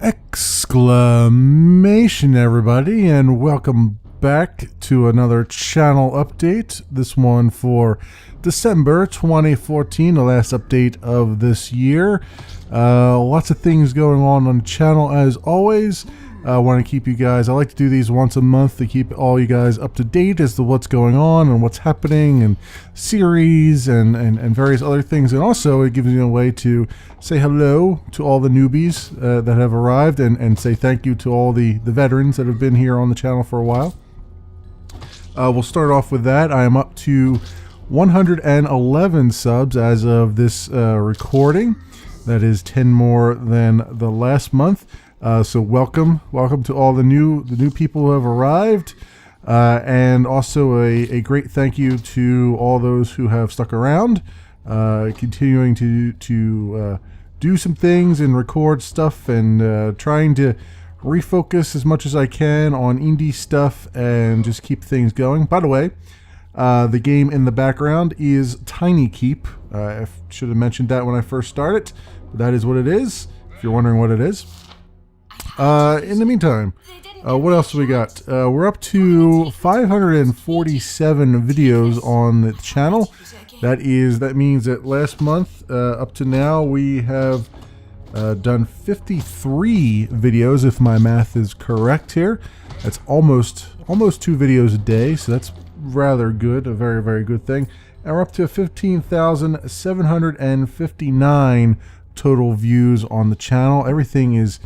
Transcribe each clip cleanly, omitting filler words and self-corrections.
Exclamation, everybody, and welcome back to another channel update. This one for December 2014, the last update of this year. Lots of things going on the channel as always. I want to keep you guys, I like to do these once a month to keep all you guys up to date as to what's going on and what's happening and series and various other things. And also it gives you a way to say hello to all the newbies that have arrived and say thank you to all the veterans that have been here on the channel for a while. We'll start off with that. I am up to 111 subs as of this recording. That is 10 more than the last month. So welcome to all the new people who have arrived, and also a great thank you to all those who have stuck around, continuing to do some things and record stuff and trying to refocus as much as I can on indie stuff and just keep things going. By the way, the game in the background is Tiny Keep. I should have mentioned that when I first started, but that is what it is, if you're wondering what it is. In the meantime, what else do we got? We're up to 547 videos on the channel. That means that last month, up to now, we have done 53 videos, if my math is correct here. That's almost 2 videos a day, so that's rather good, a very, very good thing. And we're up to 15,759 total views on the channel. Everything is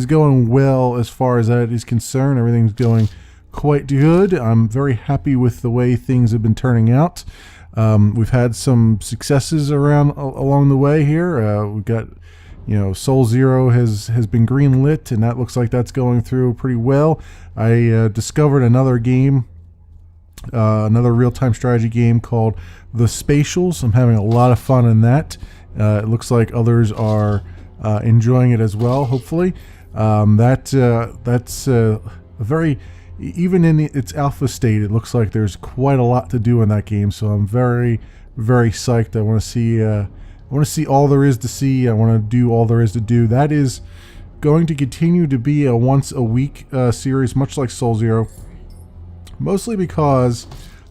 going well as far as that is concerned. Everything's going quite good. I'm very happy with the way things have been turning out. We've had some successes along the way here. We've got, Soul Zero has been green-lit, and that looks like that's going through pretty well. I discovered another game, another real-time strategy game called The Spatials. I'm having a lot of fun in that. It looks like others are enjoying it as well, hopefully. That's a very, even in its alpha state, it looks like there's quite a lot to do in that game, so I'm very, very psyched. I want to see all there is to see. I want to do all there is to do. That is going to continue to be a once a week series, much like Soul Zero, mostly because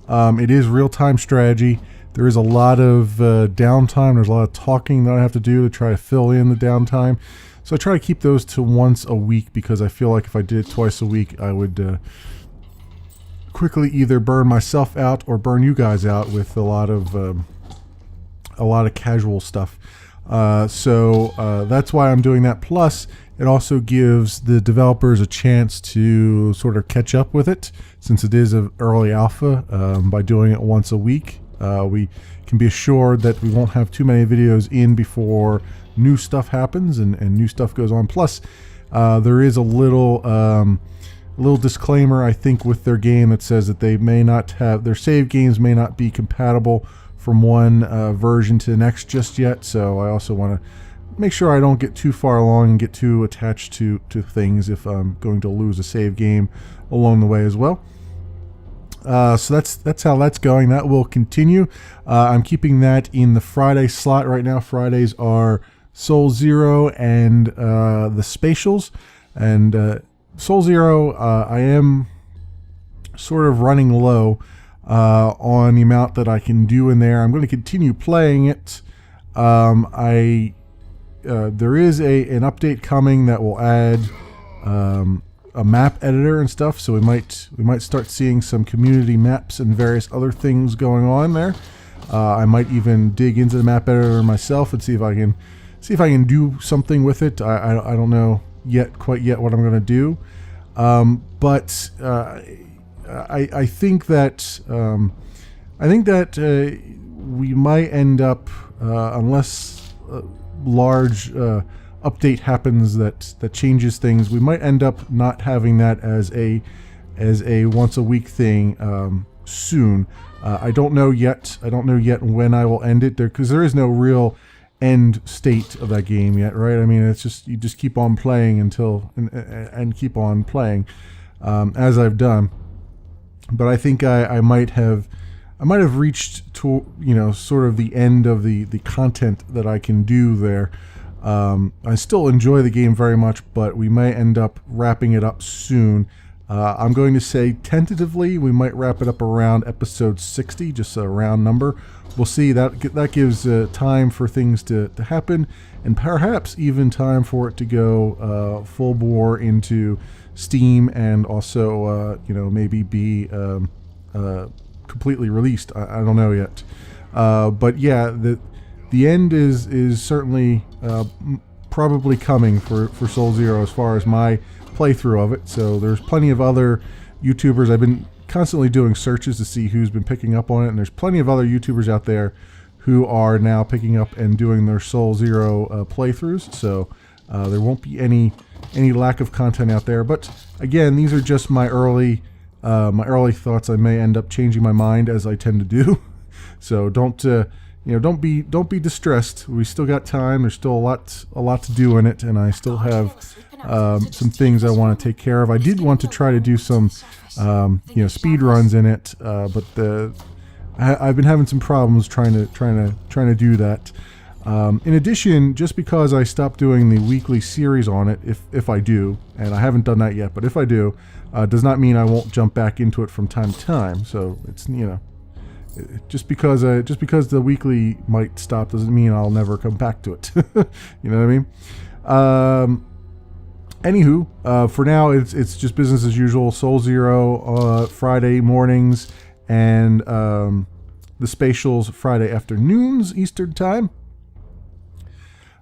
it is real-time strategy. There is a lot of downtime. There's a lot of talking that I have to do to try to fill in the downtime. So I try to keep those to once a week, because I feel like if I did it twice a week, I would quickly either burn myself out or burn you guys out with a lot of casual stuff. So that's why I'm doing that. Plus, it also gives the developers a chance to sort of catch up with it, since it is an early alpha. By doing it once a week, we can be assured that we won't have too many videos in before new stuff happens and new stuff goes on. Plus, there is a little disclaimer, I think, with their game that says that they may not have, their save games may not be compatible from one version to the next just yet. So I also want to make sure I don't get too far along and get too attached to things if I'm going to lose a save game along the way as well. So that's how that's going. That will continue. I'm keeping that in the Friday slot right now. Fridays are Soul Zero and the Spatials. And Soul Zero, I am sort of running low on the amount that I can do in there. I'm going to continue playing it. There is an update coming that will add a map editor and stuff, so we might start seeing some community maps and various other things going on there. I might even dig into the map editor myself and see if I can do something with it. I don't know quite yet what I'm going to do, but I think that we might end up, unless large update happens that changes things, we might end up not having that as a once a week thing soon. I don't know yet. I don't know yet when I will end it, because there is no real end state of that game yet, right? I mean, it's just, you just keep on playing until and keep on playing, as I've done. But I think I might have reached to, sort of the end of the content that I can do there. I still enjoy the game very much, but we may end up wrapping it up soon. I'm going to say tentatively we might wrap it up around episode 60, just a round number. We'll see. That gives time for things to happen, and perhaps even time for it to go full bore into Steam, and also maybe be completely released. I don't know yet, but yeah, the end is certainly probably coming for Soul Zero as far as my playthrough of it. So there's plenty of other YouTubers. I've been constantly doing searches to see who's been picking up on it, and there's plenty of other YouTubers out there who are now picking up and doing their Soul Zero playthroughs. So there won't be any lack of content out there. But again, these are just my early thoughts. I may end up changing my mind, as I tend to do. So don't be distressed. We still got time. There's still a lot to do in it, and I still have some things I want to take care of. I did want to try to do some speed runs in it, but I've been having some problems trying to do that. In addition, just because I stopped doing the weekly series on it, if I do, and I haven't done that yet, but if I do, does not mean I won't jump back into it from time to time. So it's just because the weekly might stop doesn't mean I'll never come back to it. You know what I mean? Anywho, for now it's just business as usual. Soul Zero Friday mornings, and the Spatials Friday afternoons Eastern time.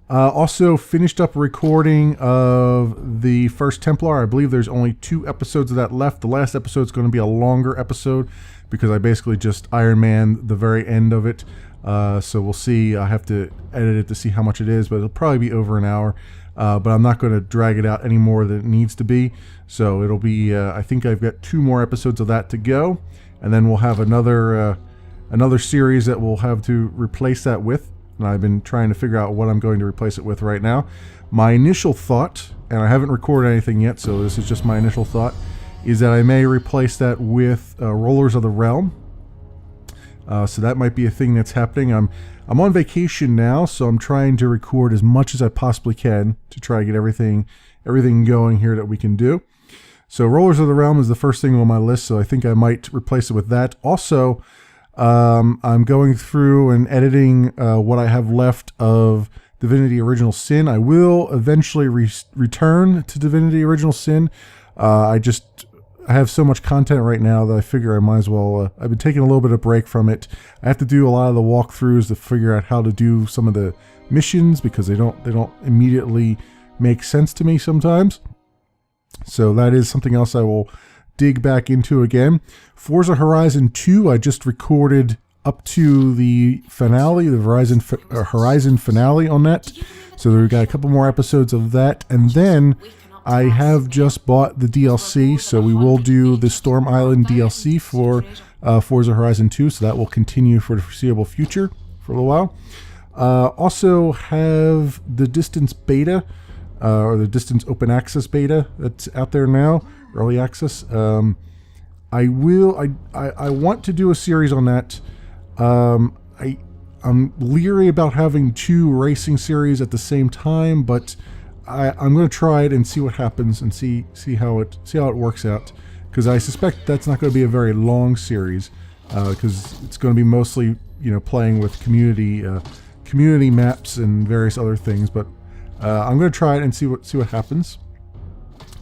Also finished up recording of the first Templar. I believe there's only 2 episodes of that left. The last episode is going to be a longer episode because I basically just Iron Man the very end of it. So we'll see. I have to edit it to see how much it is, but it'll probably be over an hour. But I'm not going to drag it out any more than it needs to be. So it'll be, I think I've got 2 more episodes of that to go. And then we'll have another series that we'll have to replace that with. And I've been trying to figure out what I'm going to replace it with right now. My initial thought, and I haven't recorded anything yet, so this is just my initial thought, is that I may replace that with Rollers of the Realm. So that might be a thing that's happening. I'm on vacation now, so I'm trying to record as much as I possibly can to try to get everything going here that we can do. So Rollers of the Realm is the first thing on my list, so I think I might replace it with that. Also, I'm going through and editing what I have left of Divinity Original Sin. I will eventually return to Divinity Original Sin. I have so much content right now that I figure I might as well. I've been taking a little bit of break from it. I have to do a lot of the walkthroughs to figure out how to do some of the missions because they don't immediately make sense to me sometimes. So that is something else I will dig back into again. Forza Horizon 2, I just recorded up to the finale, the Horizon finale on that. So we've got a couple more episodes of that, and then I have just bought the DLC, so we will do the Storm Island DLC for Forza Horizon 2, so that will continue for the foreseeable future for a little while. Also have the Distance beta, or the Distance Open Access beta that's out there now, early access. I want to do a series on that. I'm leery about having 2 racing series at the same time, but I'm going to try it and see what happens and see how it works out, because I suspect that's not going to be a very long series, because it's going to be mostly playing with community maps and various other things. But I'm going to try it and see what happens.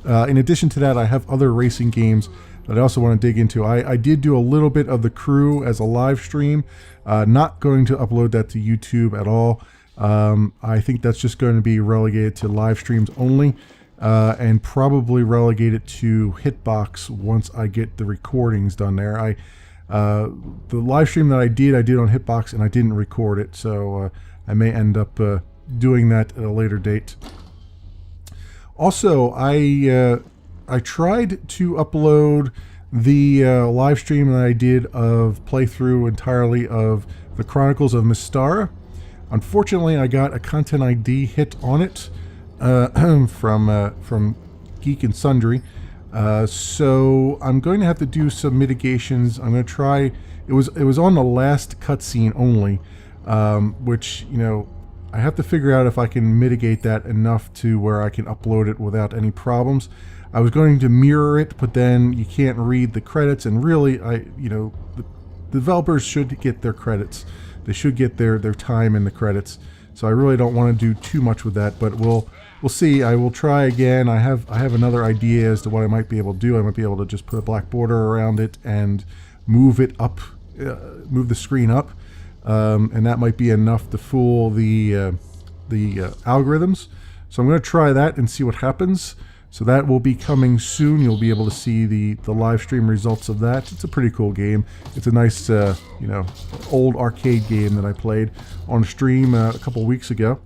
In addition to that, I have other racing games that I also want to dig into. I did do a little bit of The Crew as a live stream. Not going to upload that to YouTube at all. I think that's just going to be relegated to live streams only, and probably relegated to Hitbox once I get the recordings done there. The live stream that I did on Hitbox, and I didn't record it, so I may end up doing that at a later date. Also, I tried to upload the live stream that I did of playthrough entirely of the Chronicles of Mystara. Unfortunately, I got a Content ID hit on it from Geek and Sundry. So I'm going to have to do some mitigations. I'm going to try. It was on the last cutscene only, which I have to figure out if I can mitigate that enough to where I can upload it without any problems. I was going to mirror it, but then you can't read the credits, and really, the developers should get their credits. They should get their time in the credits. So I really don't want to do too much with that, but we'll see. I will try again. I have another idea as to what I might be able to do. I might be able to just put a black border around it and move it up, move the screen up, and that might be enough to fool the algorithms. So I'm going to try that and see what happens. So that will be coming soon. You'll be able to see the live stream results of that. It's a pretty cool game. It's a nice, old arcade game that I played on stream a couple weeks ago.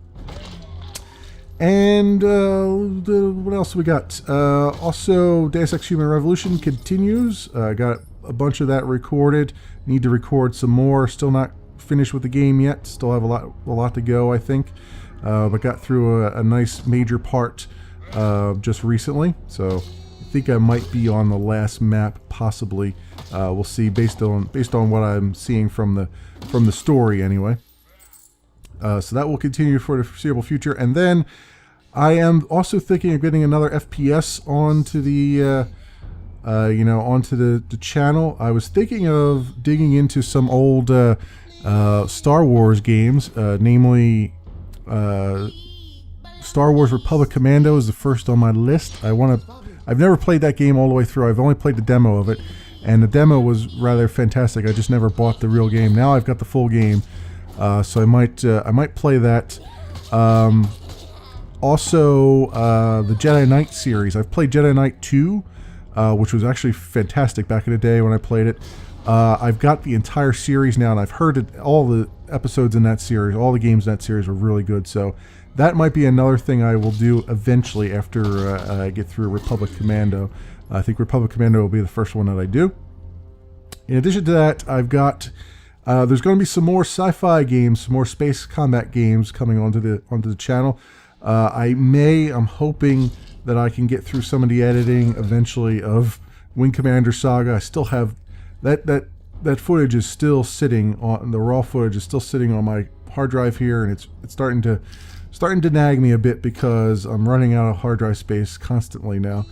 And what else we got? Also, Deus Ex Human Revolution continues. Got a bunch of that recorded. Need to record some more. Still not finished with the game yet. Still have a lot to go, I think. But got through a nice major part just recently, so I think I might be on the last map, possibly. We'll see, based on what I'm seeing from the story anyway. So that will continue for the foreseeable future, and then I am also thinking of getting another FPS onto the onto the channel. I was thinking of digging into some old Star Wars games, namely Star Wars Republic Commando is the first on my list. I've never played that game all the way through. I've only played the demo of it, and the demo was rather fantastic. I just never bought the real game. Now I've got the full game, so I might play that. Also, the Jedi Knight series. I've played Jedi Knight 2, which was actually fantastic back in the day when I played it. I've got the entire series now, and I've heard it. All the episodes in that series, all the games in that series were really good. So that might be another thing I will do eventually after I get through Republic Commando. I think Republic Commando will be the first one that I do. In addition to that, I've got there's going to be some more sci-fi games, some more space combat games coming onto the channel. I'm hoping that I can get through some of the editing eventually of Wing Commander Saga. I still have that footage is still sitting on the raw footage is still sitting on my hard drive here, and it's starting to nag me a bit because I'm running out of hard drive space constantly now,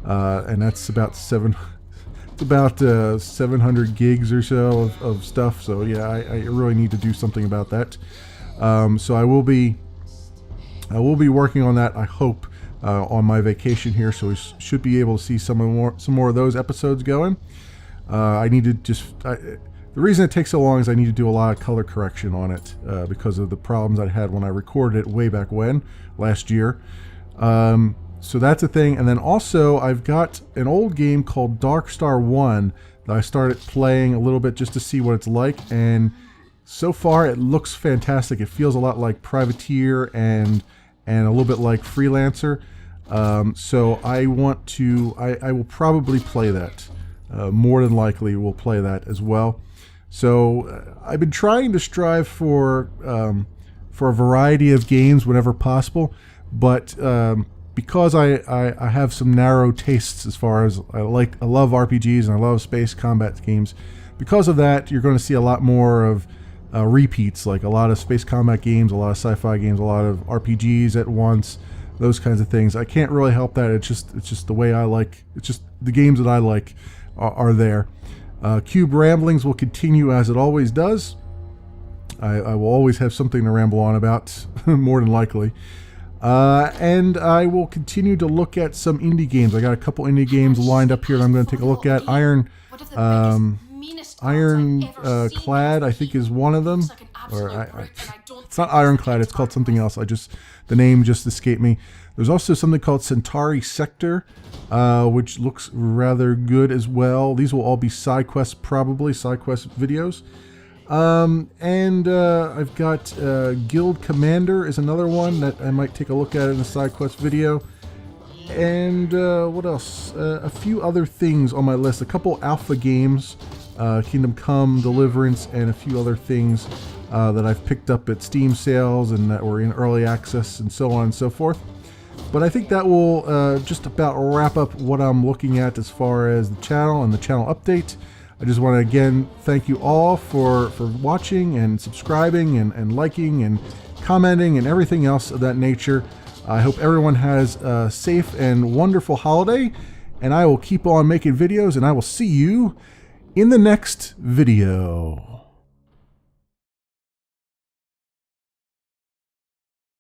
and that's about 700 gigs or so of stuff. So yeah, I really need to do something about that. So I will be working on that, I hope, on my vacation here. So we should be able to see some more of those episodes going. I need to the reason it takes so long is I need to do a lot of color correction on it because of the problems I had when I recorded it way back last year. So that's a thing. And then also I've got an old game called Dark Star 1 that I started playing a little bit just to see what it's like. And so far it looks fantastic. It feels a lot like Privateer and a little bit like Freelancer. So I will probably play that. More than likely we'll play that as well. So I've been trying to strive for a variety of games whenever possible, but because I have some narrow tastes as far as I love RPGs and I love space combat games. Because of that, you're going to see a lot more of repeats, like a lot of space combat games, a lot of sci-fi games, a lot of RPGs at once, those kinds of things. I can't really help that. It's just the way I like. It's just the games that I like are there. Cube Ramblings will continue as it always does. I will always have something to ramble on about, more than likely. And I will continue to look at some indie games. I got a couple indie games lined up here that I'm going to take a look at. Ironclad, I think, is one of them. It's not Ironclad, it's called something else. The name just escaped me. There's also something called Centauri Sector, which looks rather good as well. These will all be side quests, probably side quest videos. And I've got Guild Commander is another one that I might take a look at in a side quest video. And what else? A few other things on my list. A couple alpha games, Kingdom Come, Deliverance, and a few other things that I've picked up at Steam sales and that were in early access and so on and so forth. But I think that will just about wrap up what I'm looking at as far as the channel and the channel update. I just want to again thank you all for watching and subscribing and liking and commenting, and everything else of that nature. I hope everyone has a safe and wonderful holiday, and I will keep on making videos, and I will see you in the next video.